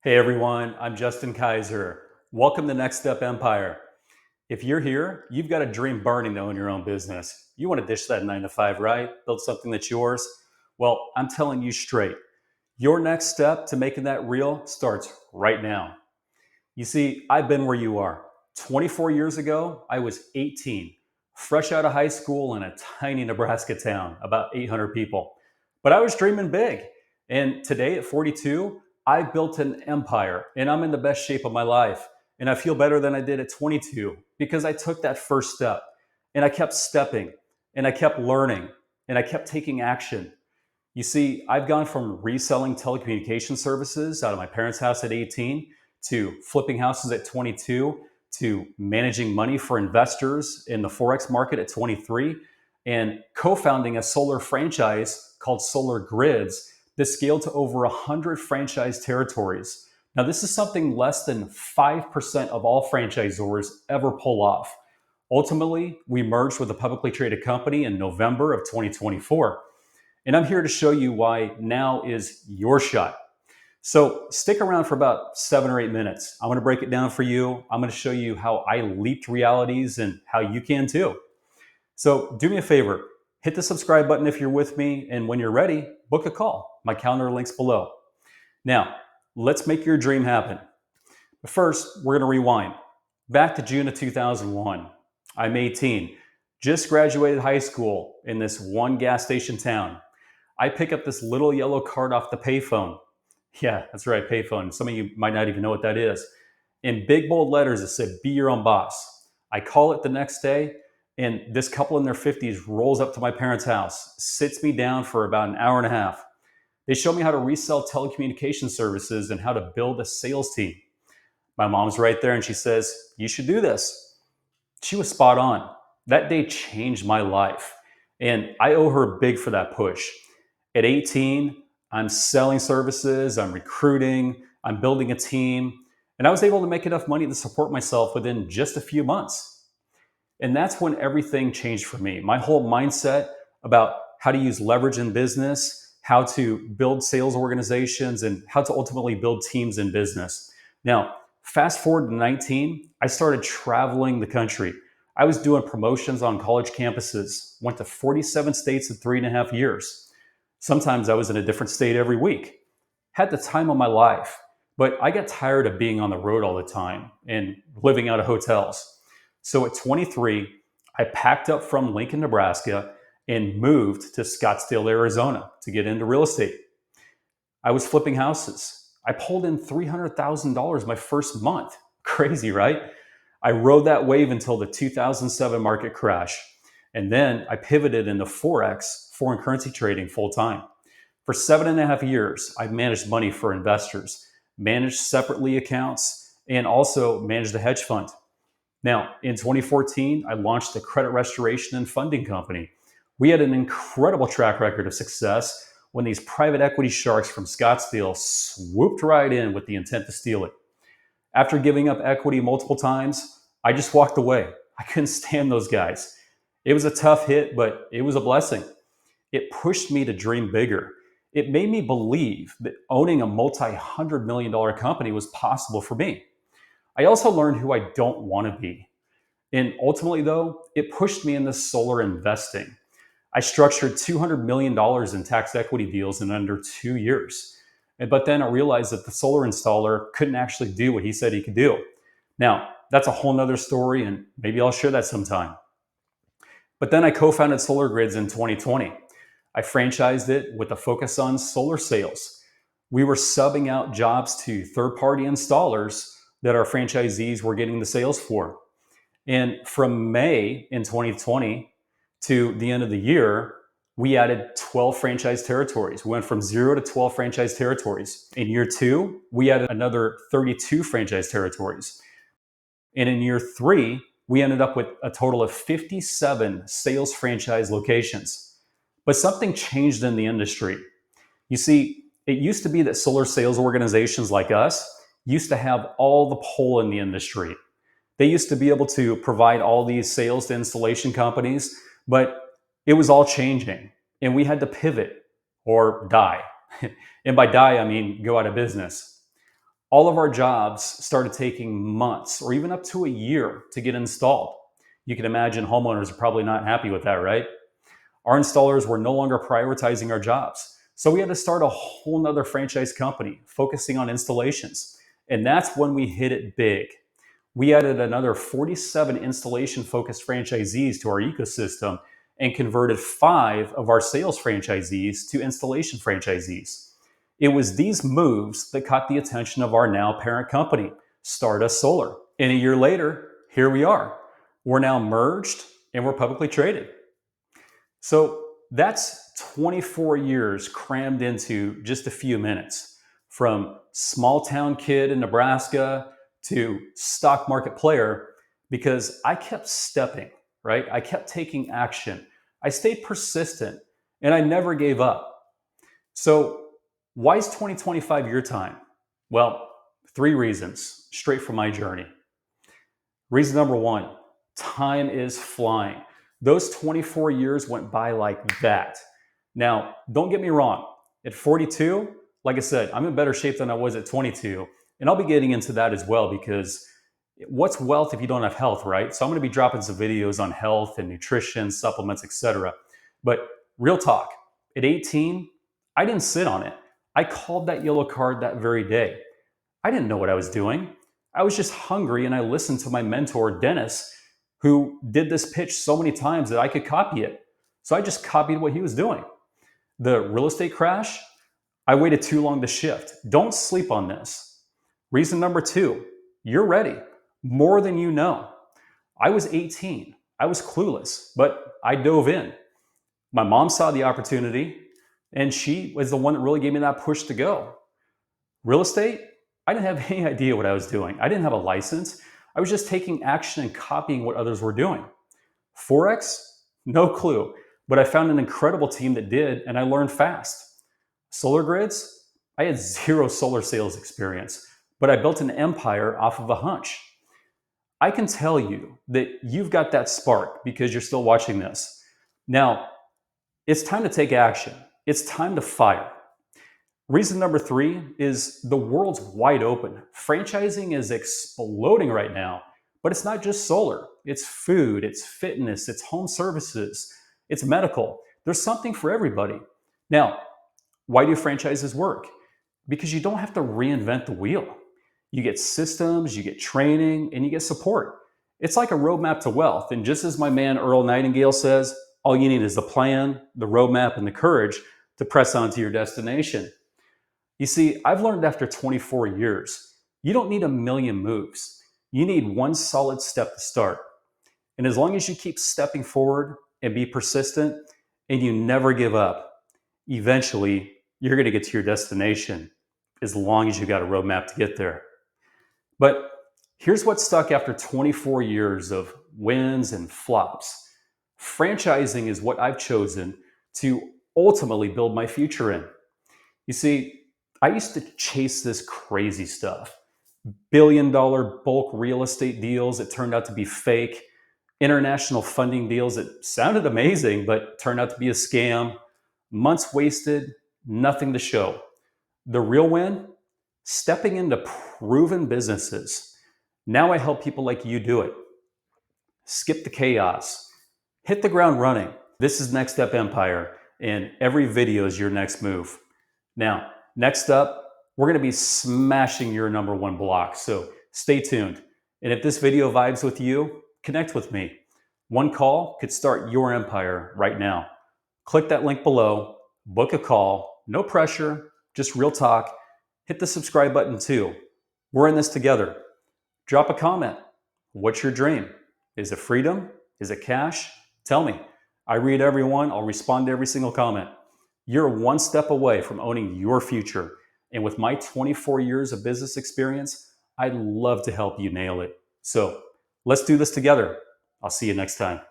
Hey everyone, I'm Justin Kaiser. Welcome to Next Step Empire. If you're here, you've got a dream burning to own your own business. You want to ditch that 9 to 5, right? Build something that's yours. Well, I'm telling you straight, your next step to making that real starts right now. You see, I've been where you are. 24 years ago, I was 18, fresh out of high school in a tiny Nebraska town, about 800 people. But I was dreaming big. And today at 42, I've built an empire and I'm in the best shape of my life. And I feel better than I did at 22 because I took that first step and I kept stepping and I kept learning and I kept taking action. You see, I've gone from reselling telecommunication services out of my parents' house at 18 to flipping houses at 22 to managing money for investors in the Forex market at 23 and co founding a solar franchise called Solar Grids that scaled to over 100 franchise territories. Now, this is something less than 5% of all franchisors ever pull off. Ultimately, we merged with a publicly traded company in November of 2024. And I'm here to show you why now is your shot. So stick around for about 7 or 8 minutes. I'm going to break it down for you. I'm going to show you how I leaped realities and how you can too. So do me a favor, hit the subscribe button if you're with me. And when you're ready, book a call. My calendar link's below. Now, let's make your dream happen. But first, we're going to rewind. Back to June of 2001. I'm 18, just graduated high school in this one gas station town. I pick up this little yellow card off the payphone. Yeah, that's right, payphone. Some of you might not even know what that is. In big bold letters, it said, "Be your own boss." I call it the next day, and this couple in their 50s rolls up to my parents' house, sits me down for about an hour and a half. They show me how to resell telecommunication services and how to build a sales team. My mom's right there, and she says, "You should do this." She was spot on. That day changed my life, and I owe her big for that push. At 18, I'm selling services, I'm recruiting, I'm building a team, and I was able to make enough money to support myself within just a few months. And that's when everything changed for me. My whole mindset about how to use leverage in business, how to build sales organizations, and how to ultimately build teams in business. Now, fast forward to 19, I started traveling the country. I was doing promotions on college campuses, went to 47 states in 3.5 years. Sometimes I was in a different state every week. Had the time of my life, but I got tired of being on the road all the time and living out of hotels. So at 23, I packed up from Lincoln, Nebraska, and moved to Scottsdale, Arizona to get into real estate. I was flipping houses. I pulled in $300,000 my first month. Crazy, right? I rode that wave until the 2007 market crash. And then I pivoted into Forex, foreign currency trading, full time. For 7.5 years, I've managed money for investors, managed separately accounts, and also managed a hedge fund. Now, in 2014, I launched a credit restoration and funding company. We had an incredible track record of success when these private equity sharks from Scottsdale swooped right in with the intent to steal it. After giving up equity multiple times, I just walked away. I couldn't stand those guys. It was a tough hit, but it was a blessing. It pushed me to dream bigger. It made me believe that owning a multi-$100 million company was possible for me. I also learned who I don't want to be. And ultimately, though, it pushed me into solar investing. I structured $200 million in tax equity deals in under 2 years. But then I realized that the solar installer couldn't actually do what he said he could do. Now, that's a whole nother story, and maybe I'll share that sometime. But then I co founded Solar Grids in 2020. I franchised it with a focus on solar sales. We were subbing out jobs to third party installers that our franchisees were getting the sales for. And from May in 2020 to the end of the year, we added 12 franchise territories. We went from 0 to 12 franchise territories. In year 2, we added another 32 franchise territories. And in year 3, we ended up with a total of 57 sales franchise locations. But something changed in the industry. You see, it used to be that solar sales organizations like us used to have all the pull in the industry. They used to be able to provide all these sales to installation companies, but it was all changing. And we had to pivot or die. And by die, I mean go out of business. all of our jobs started taking months or even up to a year to get installed. You can imagine homeowners are probably not happy with that, right? Our installers were no longer prioritizing our jobs. So we had to start a whole nother franchise company focusing on installations. And that's when we hit it big. We added another 47 installation focused franchisees to our ecosystem and converted 5 of our sales franchisees to installation franchisees. It was these moves that caught the attention of our now parent company, Stardust Solar. And a year later, here we are. We're now merged and we're publicly traded. So that's 24 years crammed into just a few minutes, from small town kid in Nebraska to stock market player, because I kept stepping, right? I kept taking action. I stayed persistent and I never gave up. So why is 2025 your time? Well, 3 reasons straight from my journey. Reason number 1, time is flying. Those 24 years went by like that. Now, don't get me wrong. At 42, like I said, I'm in better shape than I was at 22. And I'll be getting into that as well, because what's wealth if you don't have health, right? So I'm going to be dropping some videos on health and nutrition, supplements, etc. But real talk, at 18, I didn't sit on it. I called that yellow card that very day. I didn't know what I was doing. I was just hungry, and I listened to my mentor, Dennis, who did this pitch so many times that I could copy it. So I just copied what he was doing. The real estate crash, I waited too long to shift. Don't sleep on this. Reason number 2, you're ready. More than you know. I was 18. I was clueless, but I dove in. My mom saw the opportunity, and she was the one that really gave me that push to go. Real estate, I didn't have any idea what I was doing. I didn't have a license. I was just taking action and copying what others were doing. Forex, no clue, but I found an incredible team that did, and I learned fast. Solar grids, I had 0 solar sales experience, but I built an empire off of a hunch. I can tell you that you've got that spark because you're still watching this. Now, it's time to take action. It's time to fire. Reason number 3 is the world's wide open. Franchising is exploding right now, but it's not just solar. It's food, it's fitness, it's home services, it's medical. There's something for everybody. Now, why do franchises work? Because you don't have to reinvent the wheel. You get systems, you get training, and you get support. It's like a roadmap to wealth. And just as my man Earl Nightingale says, all you need is the plan, the roadmap, and the courage to press on to your destination. You see, I've learned after 24 years, you don't need a million moves. You need one solid step to start. And as long as you keep stepping forward and be persistent and you never give up, eventually you're going to get to your destination, as long as you got a roadmap to get there. But here's what stuck after 24 years of wins and flops. Franchising is what I've chosen to ultimately build my future in. You see, I used to chase this crazy stuff. Billion-dollar bulk real estate deals that turned out to be fake. International funding deals that sounded amazing, but turned out to be a scam. Months wasted, nothing to show. The real win? Stepping into proven businesses. Now I help people like you do it. Skip the chaos. Hit the ground running. This is Next Step Empire, and every video is your next move. Now, next up, we're going to be smashing your number 1 block, so stay tuned. And if this video vibes with you, connect with me. One call could start your empire right now. Click that link below, book a call, no pressure, just real talk. Hit the subscribe button too. We're in this together. Drop a comment. What's your dream? Is it freedom? Is it cash? Tell me. I read everyone. I'll respond to every single comment. You're one step away from owning your future. And with my 24 years of business experience, I'd love to help you nail it. So let's do this together. I'll see you next time.